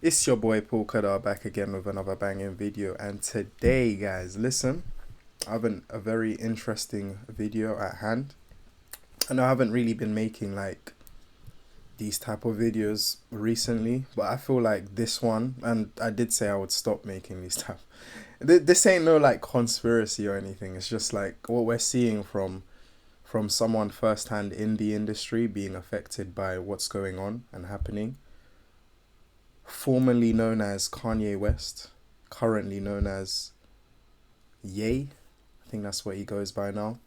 It's your boy Paul Khadar back again with another banging video, and today guys, listen, I have a very interesting video at hand. I know I haven't really been making like these type of videos recently, but I feel like this one, and I did say I would stop making these type. This ain't no like conspiracy or anything. It's just like what we're seeing from someone firsthand in the industry being affected by what's going on and happening. Formerly known as Kanye West, currently known as Ye. I think that's what he goes by now.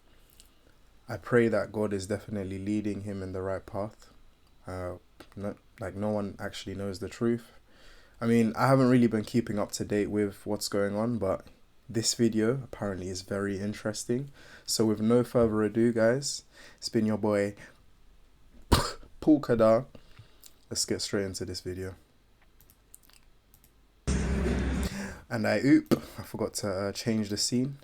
I pray that God is definitely leading him in the right path. No one actually knows the truth. I mean, I haven't really been keeping up to date with what's going on, but this video apparently is very interesting. So with no further ado, guys, it's been your boy Paul Khadar. Let's get straight into this video. And I forgot to change the scene.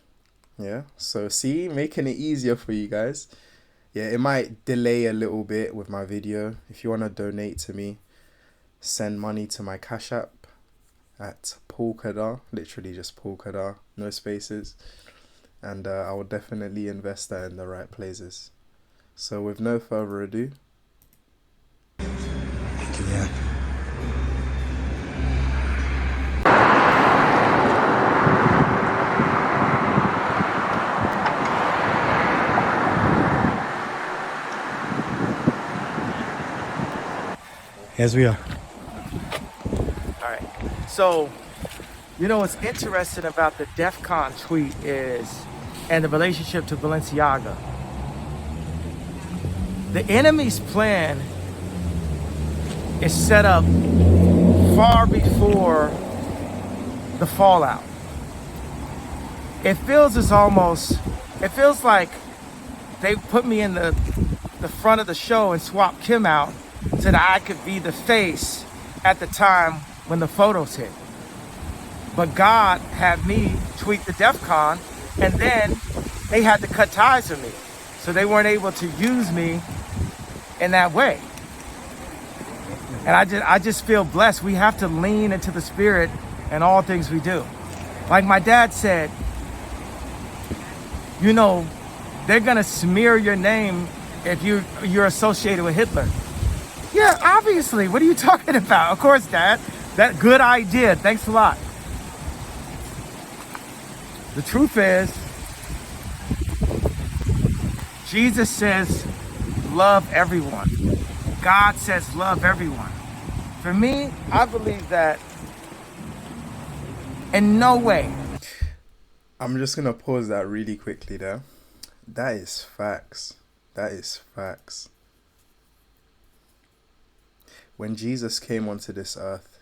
Yeah, so see, making it easier for you guys. Yeah, it might delay a little bit with my video. If you want to donate to me, send money to my Cash App at Paul Khadar, literally just Paul Khadar, no spaces. And I will definitely invest that in the right places. So with no further ado. Yeah. Yes, we are. All right. So, what's interesting about the DEF CON tweet is, and the relationship to Balenciaga. The enemy's plan is set up far before the fallout. It feels like they put me in the front of the show and swapped Kim out so that I could be the face at the time when the photos hit. But God had me tweet the DEF CON, and then they had to cut ties with me. So they weren't able to use me in that way. And I just feel blessed. We have to lean into the Spirit in all things we do. Like my dad said, they're gonna smear your name if you're associated with Hitler. Yeah, obviously. What are you talking about? Of course, Dad. That good idea. Thanks a lot. The truth is, Jesus says, love everyone. God says, love everyone. For me, I believe that in no way. I'm just going to pause that really quickly there. That is facts. That is facts. When Jesus came onto this earth,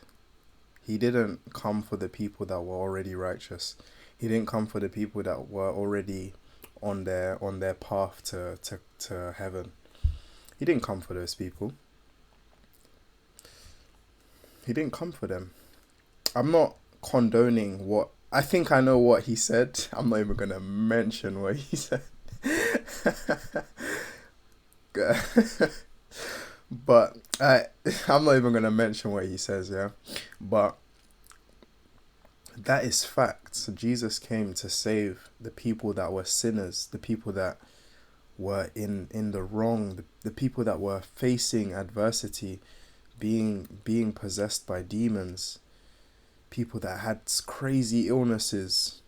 he didn't come for the people that were already righteous. He didn't come for the people that were already on their path to heaven. He didn't come for those people. He didn't come for them. I'm not condoning what... I think I know what he said. I'm not even going to mention what he said. But I'm not even going to mention what he says, yeah? But that is fact. Jesus came to save the people that were sinners, the people that were in the wrong, the people that were facing adversity, being possessed by demons, people that had crazy illnesses,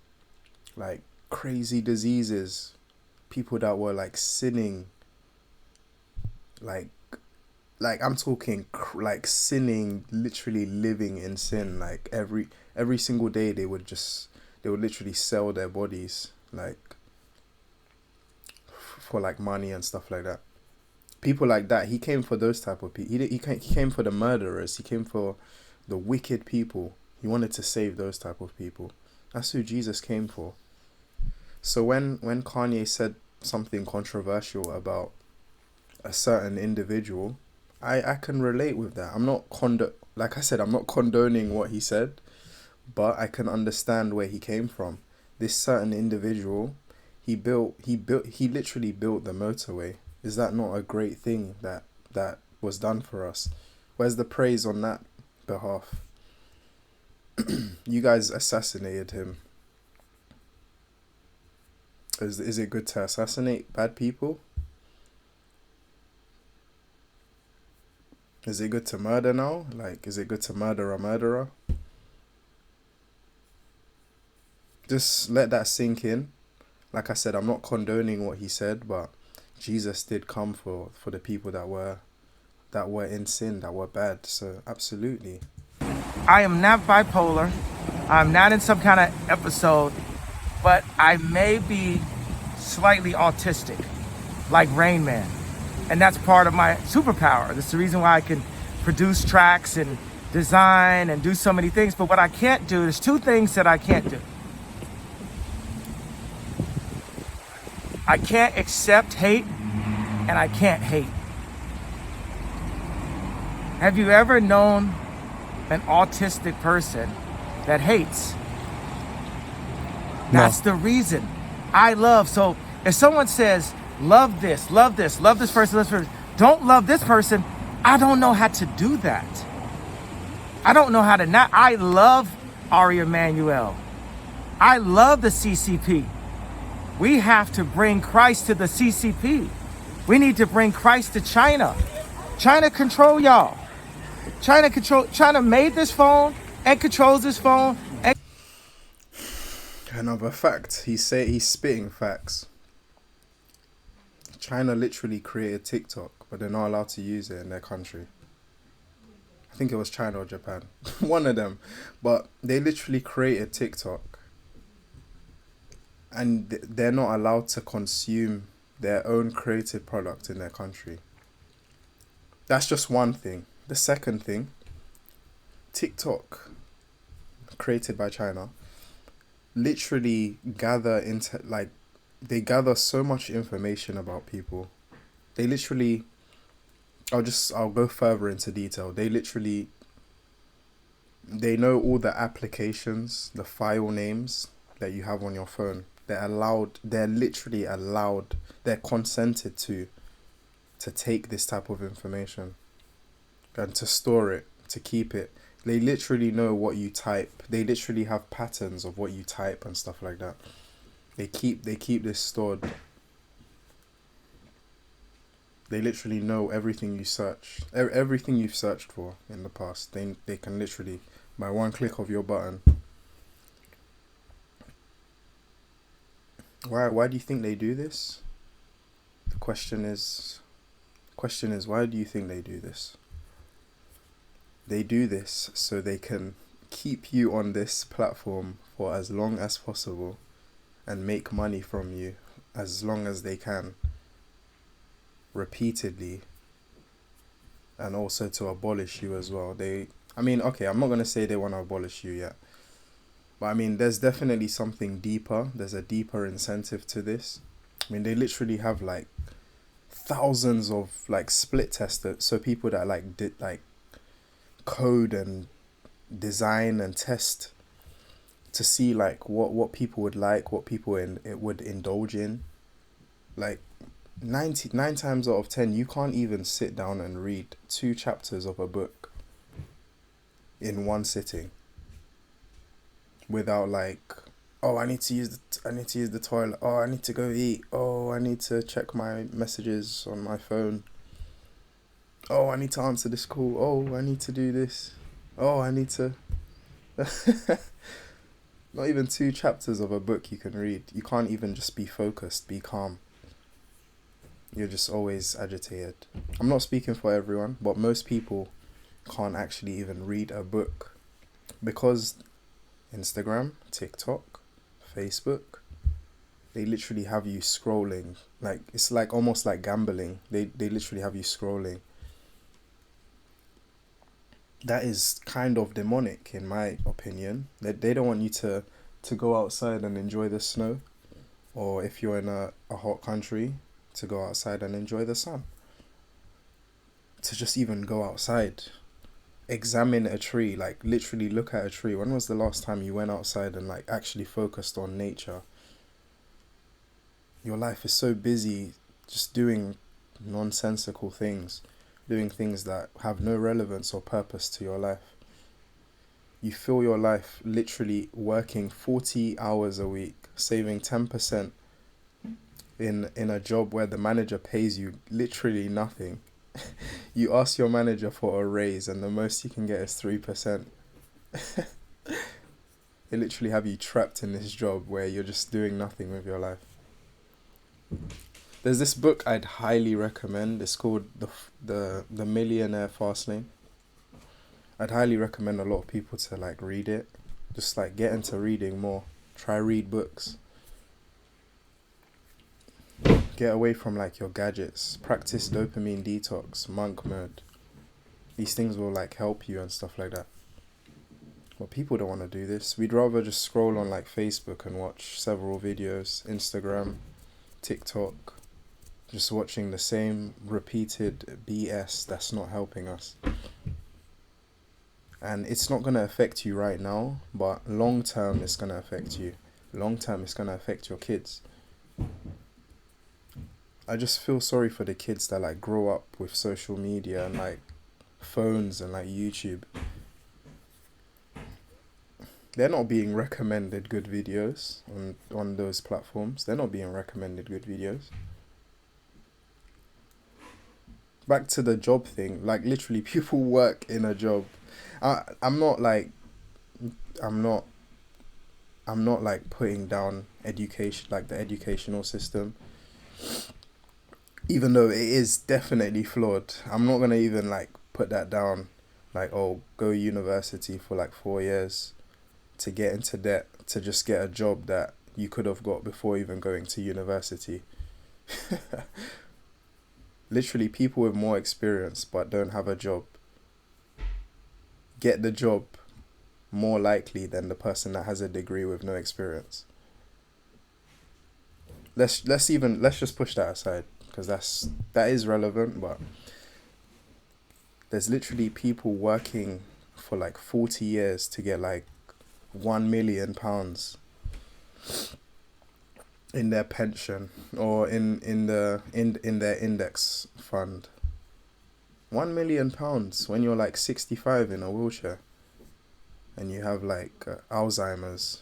like crazy diseases, people that were like sinning, like I'm talking like sinning, literally living in sin. Like every single day they would literally sell their bodies like for like money and stuff like that. People like that. He came for those type of people. He came for the murderers. He came for the wicked people. He wanted to save those type of people. That's who Jesus came for. So when Kanye said something controversial about a certain individual, I can relate with that. I'm not like I said, I'm not condoning what he said, but I can understand where he came from. This certain individual, he literally built the motorway. Is that not a great thing that was done for us? Where's the praise on that behalf? You guys assassinated him. Is it good to assassinate bad people? Is it good to murder now? Like, is it good to murder a murderer? Just let that sink in. Like I said, I'm not condoning what he said, but Jesus did come for the people that were in sin, that were bad. So absolutely. I am not bipolar. I'm not in some kind of episode, but I may be slightly autistic, like Rain Man. And that's part of my superpower. That's the reason why I can produce tracks and design and do so many things. But what I can't do, there's two things that I can't do. I can't accept hate, and I can't hate. Have you ever known an autistic person that hates? No. That's the reason I love. So if someone says, love this, love this, love this person, don't love this person, I don't know how to do that. I don't know how to not. I love Ari Emanuel. I love the CCP. We have to bring Christ to the CCP. We need to bring Christ to China. China control y'all. China made this phone and controls this phone. Another fact. He's spitting facts. China literally created TikTok, but they're not allowed to use it in their country. I think it was China or Japan. One of them. But they literally created TikTok. And they're not allowed to consume their own created product in their country. That's just one thing. The second thing, TikTok, created by China, literally they gather so much information about people. They literally, I'll go further into detail. They know all the applications, the file names that you have on your phone. They're literally allowed, they're consented to take this type of information and to store it, to keep it. They literally know what you type. They literally have patterns of what you type and stuff like that. They keep this stored. They literally know everything you search, everything you've searched for in the past. They can literally, by one click of your button. Why do you think they do this? The question is, why do you think they do this? They do this so they can keep you on this platform for as long as possible and make money from you as long as they can, repeatedly, and also to abolish you as well. I'm not going to say they want to abolish you yet, but I mean, there's definitely something deeper. There's a deeper incentive to this. I mean, they literally have like thousands of like split testers, so people that did code and design and test to see like what people would like, what people it would indulge in. Like 99 times out of 10, you can't even sit down and read 2 chapters of a book in one sitting without like, oh, I need to use the toilet. Oh, I need to go eat. Oh, I need to check my messages on my phone. Oh, I need to answer this call. Oh, I need to do this. Oh, I need to... Not even 2 chapters of a book you can read. You can't even just be focused, be calm. You're just always agitated. I'm not speaking for everyone, but most people can't actually even read a book because Instagram, TikTok, Facebook, they literally have you scrolling. Like, it's like almost like gambling. They literally have you scrolling. That is kind of demonic, in my opinion. They don't want you to go outside and enjoy the snow, or if you're in a hot country, to go outside and enjoy the sun. To just even go outside, examine a tree, like literally look at a tree. When was the last time you went outside and like actually focused on nature? Your life is so busy just doing nonsensical things, doing things that have no relevance or purpose to your life. You fill your life literally working 40 hours a week, saving 10% in a job where the manager pays you literally nothing. You ask your manager for a raise and the most you can get is 3%. They literally have you trapped in this job where you're just doing nothing with your life. There's this book I'd highly recommend. It's called the Millionaire Fastlane. I'd highly recommend a lot of people to like read it. Just like get into reading more. Try read books. Get away from like your gadgets. Practice dopamine detox, monk mode. These things will like help you and stuff like that. But people don't want to do this. We'd rather just scroll on like Facebook and watch several videos, Instagram, TikTok, just watching the same repeated BS that's not helping us. And it's not going to affect you right now, but long term it's going to affect you. Long term it's going to affect your kids. I just feel sorry for the kids that like grow up with social media and like phones and like YouTube. They're not being recommended good videos on those platforms. They're not being recommended good videos. Back to the job thing. Like literally people work in a job. I'm not like putting down education, like the educational system. Even though it is definitely flawed. I'm not going to even like put that down. Like, oh, go university for like 4 years to get into debt to just get a job that you could have got before even going to university. Literally people with more experience but don't have a job get the job more likely than the person that has a degree with no experience. Let's just push that aside because that is relevant, but there's literally people working for like 40 years to get like £1 million in their pension or in their index fund. £1 million when you're like 65 in a wheelchair and you have like Alzheimer's.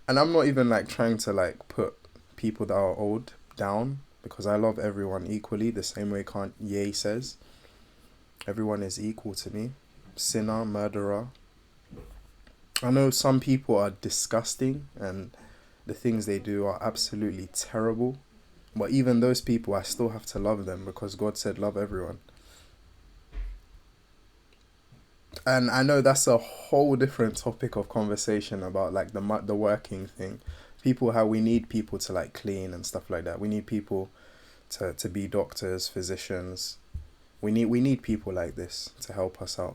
And I'm not even like trying to like put people that are old down because I love everyone equally, the same way Kanye says. Everyone is equal to me. Sinner, murderer. I know some people are disgusting and the things they do are absolutely terrible. But even those people, I still have to love them because God said love everyone. And I know that's a whole different topic of conversation about like the working thing. How we need people to like clean and stuff like that. We need people to be doctors, physicians. We need people like this to help us out.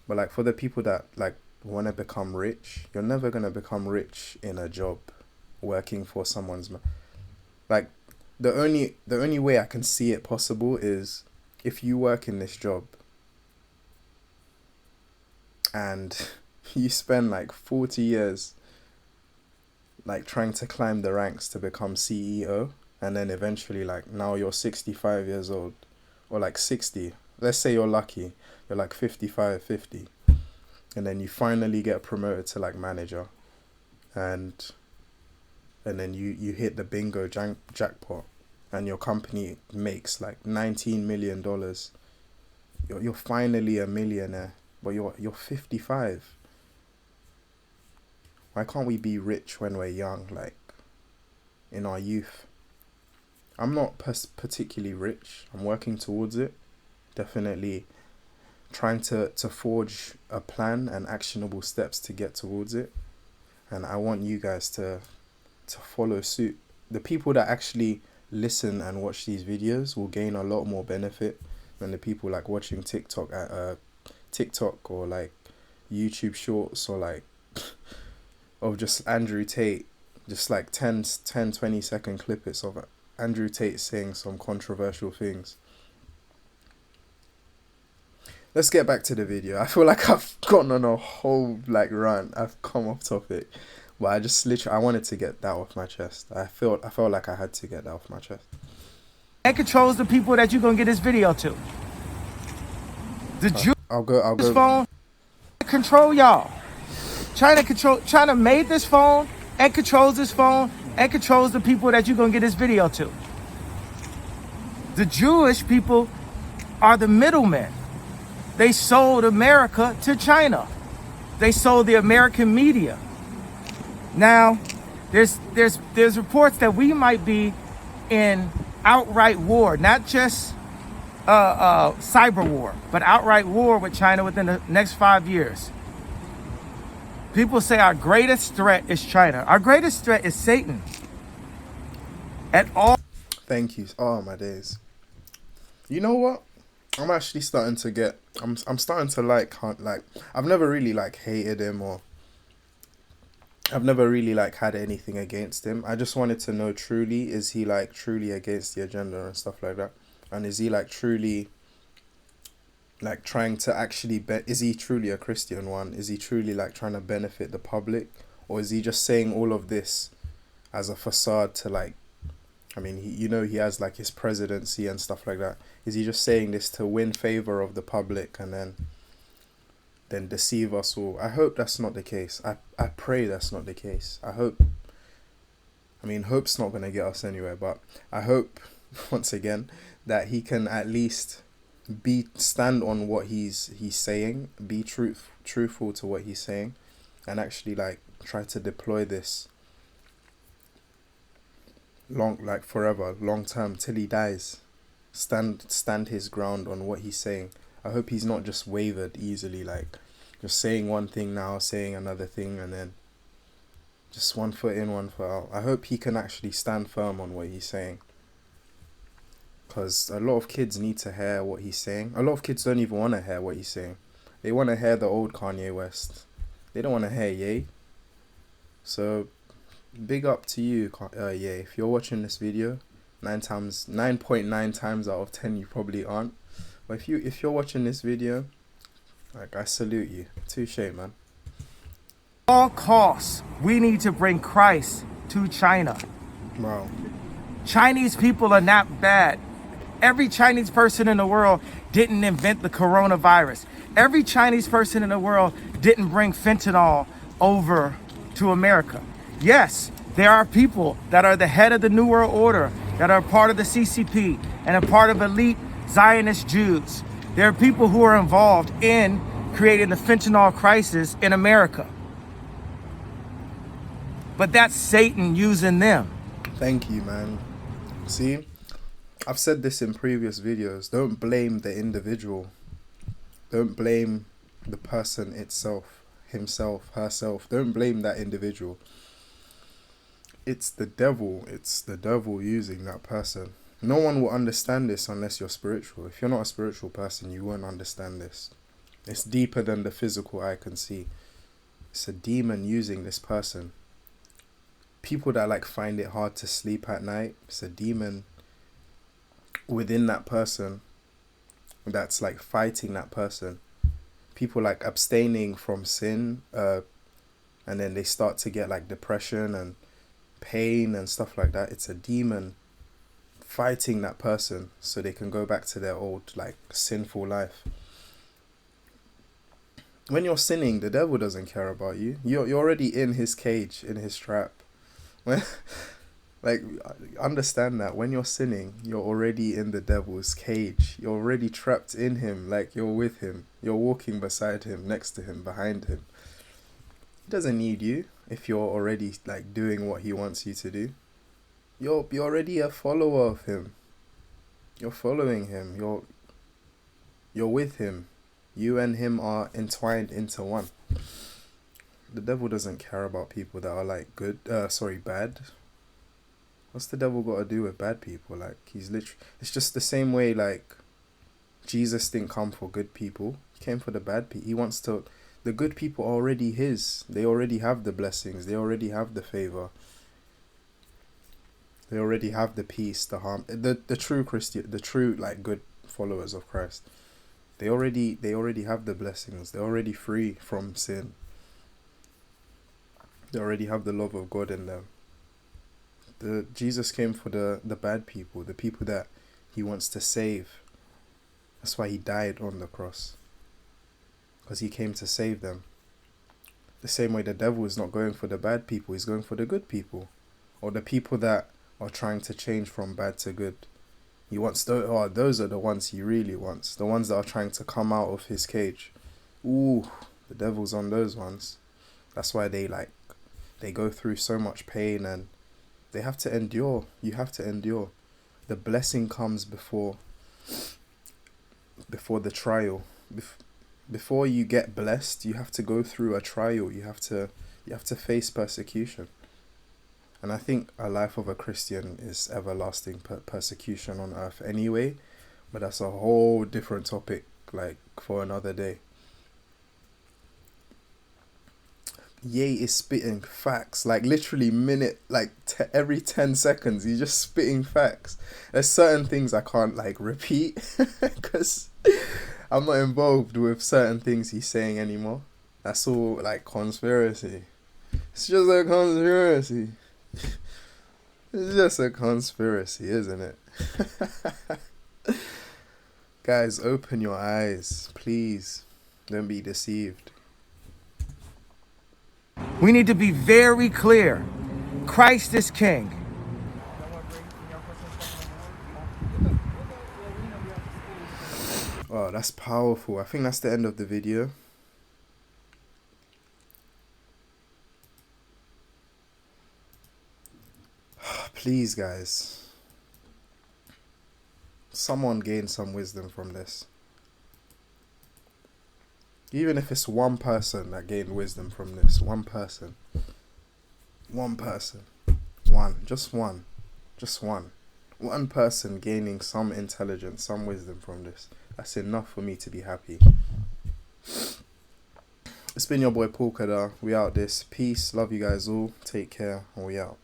But like for the people that like want to become rich, you're never going to become rich in a job working for someone's like the only way I can see it possible is if you work in this job and you spend like 40 years like trying to climb the ranks to become CEO, and then eventually like now you're 65 years old or like 60. Let's say you're lucky, you're like 55, 50. And then you finally get promoted to like manager and then you hit the bingo jackpot and your company makes like $19 million. You're finally a millionaire, but you're 55. Why can't we be rich when we're young, like in our youth? I'm not particularly rich. I'm working towards it. Definitely trying to forge a plan and actionable steps to get towards it. And I want you guys to follow suit. The people that actually listen and watch these videos will gain a lot more benefit than the people like watching TikTok or like YouTube shorts or like of just Andrew Tate, just like 20 second clips of Andrew Tate saying some controversial things. Let's get back to the video. I feel like I've gone on a whole like rant. I've come off topic, but I wanted to get that off my chest. I felt like I had to get that off my chest. And controls the people that you're gonna get this video to. I'll This go. phone control y'all. China made this phone and controls this phone and controls the people that you're gonna get this video to. The Jewish people are the middlemen. They sold America to China. They sold the American media. Now, there's reports that we might be in outright war, not just cyber war, but outright war with China within the next 5 years. People say our greatest threat is China. Our greatest threat is Satan. At all. Thank you. Oh my days. You know what? I'm actually starting to get. I'm starting to like. I've never really like hated him, or I've never really like had anything against him. I just wanted to know truly, is he like truly against the agenda and stuff like that, and is he like truly like trying to actually is he truly a Christian one? Is he truly like trying to benefit the public, or is he just saying all of this as a facade to like, I mean, he has like his presidency and stuff like that. Is he just saying this to win favor of the public and then deceive us all? I hope that's not the case. I pray that's not the case. I mean, hope's not going to get us anywhere, but I hope, once again, that he can at least stand on what he's saying, be truthful to what he's saying, and actually like try to deploy this forever, long term, till he dies. Stand his ground on what he's saying. I hope he's not just wavered easily, like just saying one thing now, saying another thing, and then just one foot in, one foot out. I hope he can actually stand firm on what he's saying, because a lot of kids need to hear what he's saying. A lot of kids don't even want to hear what he's saying. They want to hear the old Kanye West. They don't want to hear Ye. So big up to you, Ye. If you're watching this video, 9.9 times out of 10 you probably aren't. But if you're watching this video, like, I salute you. Touche, man. All costs, we need to bring Christ to China. Wow. Chinese people are not bad. Every Chinese person in the world didn't invent the coronavirus. Every Chinese person in the world didn't bring fentanyl over to America. Yes, there are people that are the head of the New World Order, that are part of the CCP, and a part of elite Zionist Jews. There are people who are involved in creating the fentanyl crisis in America. But that's Satan using them. Thank you, man. See, I've said this in previous videos. Don't blame the individual. Don't blame the person itself, himself, herself. Don't blame that individual. It's the devil. It's the devil using that person. No one will understand this unless you're spiritual. If you're not a spiritual person, you won't understand this. It's deeper than the physical eye can see. It's a demon using this person. People that like find it hard to sleep at night, it's a demon within that person that's like fighting that person. People like abstaining from sin, and then they start to get like depression and pain and stuff like that. It's a demon fighting that person so they can go back to their old like sinful life. When you're sinning, the devil doesn't care about you. You're already in his cage, in his trap. Like, understand that when you're sinning, you're already in the devil's cage. You're already trapped in him, like you're with him. You're walking beside him, next to him, behind him. He doesn't need you if you're already like doing what he wants you to do. You're already a follower of him. You're following him. You're with him. You and him are entwined into one. The devil doesn't care about people that are like bad. What's the devil got to do with bad people? Like, it's just the same way like Jesus didn't come for good people. He came for the bad people. The good people are already his. They already have the blessings. They already have the favor. They already have the peace, the harm. The true Christian, the true like good followers of Christ. They already have the blessings. They're already free from sin. They already have the love of God in them. Jesus came for the bad people, the people that he wants to save. That's why he died on the cross. because he came to save them. The same way the devil is not going for the bad people, he's going for the good people, or the people that are trying to change from bad to good. He wants those are the ones he really wants, the ones that are trying to come out of his cage. Ooh, the devil's on those ones. That's why they go through so much pain, and they have to endure. You have to endure. The blessing comes before the trial. Before you get blessed, you have to go through a trial. You have to face persecution. And I think a life of a Christian is everlasting persecution on earth anyway, but that's a whole different topic, like for another day. Ye is spitting facts, like literally every 10 seconds he's just spitting facts. There's certain things I can't like repeat because I'm not involved with certain things he's saying anymore. That's all like conspiracy. It's just a conspiracy. It's just a conspiracy, isn't it? Guys, open your eyes, please. Don't be deceived. We need to be very clear. Christ is king. Oh, that's powerful. I think that's the end of the video. Please, guys. Someone gain some wisdom from this. Even if it's one person that gained wisdom from this. One person. One person. One. Just one. Just one. One person gaining some intelligence, some wisdom from this. That's enough for me to be happy. It's been your boy Paul Khadar. We out this. Peace. Love you guys all. Take care. And we out.